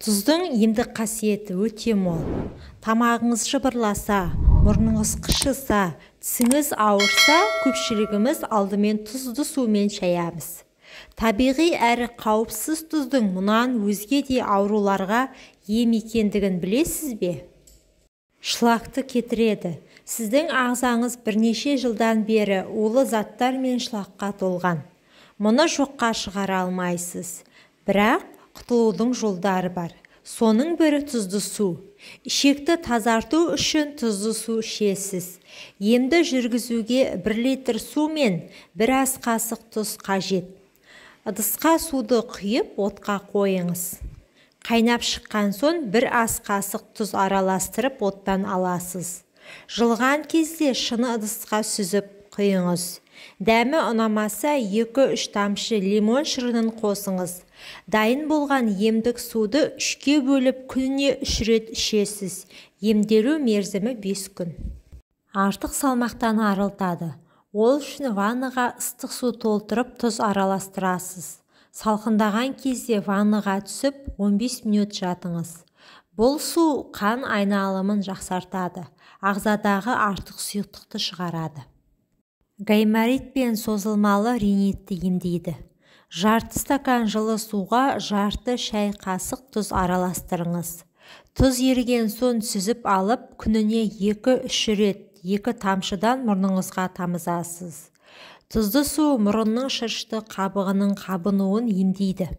Тұздың емдік қасиеті өте мол. Тамағыңыз жыбырласа, мұрныңыз қышыса, тісіңіз ауырса, көпшілігіміз алдымен тұзды сумен шаямыз. Табиғи әрі қауіпсіз тұздың мұнан өзге де ауруларға ем екендігін білесіз бе? Шлакты кетіреді. Сіздің ағзаңыз бірнеше жылдан бері улы заттар мен шлакқа толған. Мұны жоққа шығара алмайсыз. Бірақ құтылудың жолдары бар. Соның бірі тұзды су. Ішекті тазарту үшін тұзды су ішесіз. Емді жүргізуге 1 литр су мен 1 ас қасық тұз қажет. Ыдысқа суды құйып, отқа қойыңыз. Қайнап шыққан соң 1 ас қасық тұз араластырып оттан аласыз. Жылған кезде шыны ыдысқа сүзіп құйыңыз. Дәмі ұнамаса 2-3 тамшы лимон шырынын қосыңыз. Дайын болған емдік суды 3-ке бөліп күніне 3 рет ішесіз. Емделу мерзімі 5 күн. Артық салмақтан арылтады. Ол үшін ваннаға ыстық су толтырып тұз араластырасыз. Салқындаған кезде ваннаға түсіп 15 минут жатыңыз. Бұл су қан айналымын жақсартады. Ағзадағы артық сұйықтықты шығарады. Гайморит пен созылмалы ринитті емдейді. Жарты стакан жылы суға жарты шай қасық тұз араластырыңыз. Тұз еріген соң сүзіп алып, күніне 2-3 рет 2 тамшыдан мұрныңызға тамызасыз. Тұзды су мұрынның шырышты қабығының қабынуын емдейді.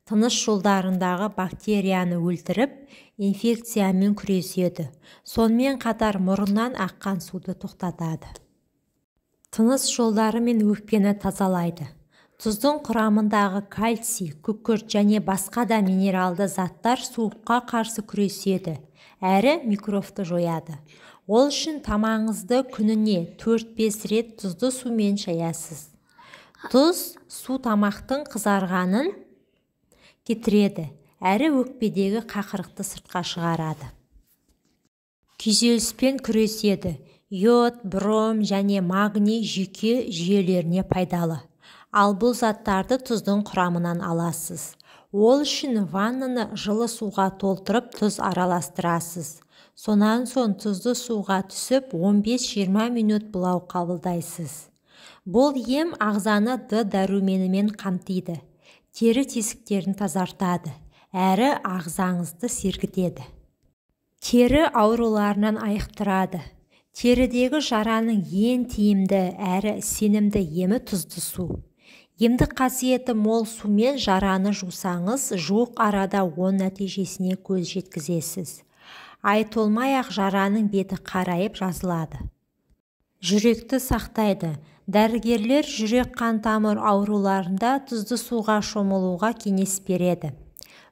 Тыныс жолдарындағы бактерияны өлтіріп, инфекциямен күреседі. Сонымен қатар мұрыннан аққан суды тоқтатады. Тыныс жолдары мен өкпені тазалайды. Тұздың құрамындағы кальций, күкірт және басқа да минералды заттар суыққа қарсы күреседі, әрі микробты жояды. Ол үшін тамағыңызды күніне 4-5 рет тұзды сумен шаясыз. Тұз су тамақтың қызарғанын кетіреді, әрі өкпедегі қақырықты сыртқа шығарады. Күйзеліспен күреседі. Йод, бром және магний жүйке жүйелеріне пайдалы. Ал бұл заттарды тұздың құрамынан аласыз. Ол үшін ваннаны жылы суға толтырып тұз араластырасыз. Сонан соң тұзды суға түсіп 15-20 минут бұлау қабылдайсыз. Бұл ем ағзаны Д дәруменімен қамтиды. Тері тесіктерін тазартады, әрі ағзаңызды сергітеді. Тері ауруларынан айықтырады. Терідегі жараның ең тиімді әрі сенімді емі тұзды су. Емдік қасиеті мол сумен жараны жусаңыз, жуық арада оң нәтижесіне көз жеткізесіз. Ай толмай-ақ жараның беті қарайып жазылады. Жүректі сақтайды. Дәрігерлер жүрек қан тамыр ауруларында тұзды суға шомылуға кеңес береді.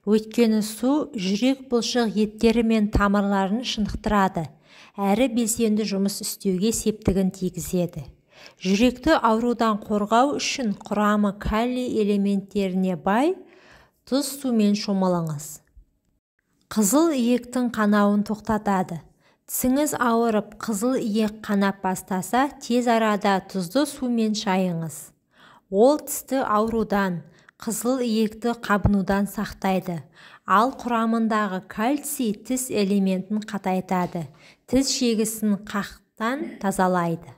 Өйткені су жүрек бұлшық еттері мен тамырларын шынықтырады, әрі белсенді жұмыс істеуге септігін тигізеді. Жүректі аурудан қорғау үшін құрамы калий элементтеріне бай тұз сумен шомылыңыз. Қызыл иектің қанауын тоқтатады. Тісіңіз ауырып, қызыл иек қанап бастаса, тез арада тұзды сумен шайыңыз. Ол тісті аурудан, қызыл иекті қабынудан сақтайды. Ал құрамындағы кальций тіс элементін қатайтады. Тіс шегісін қақтан тазалайды.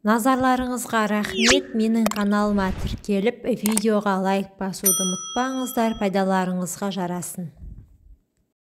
Назарларыңызға рахмет. Менің каналыма тіркеліп, видеоға лайк басуды ұмытпаңыздар, пайдаларыңызға жарасын.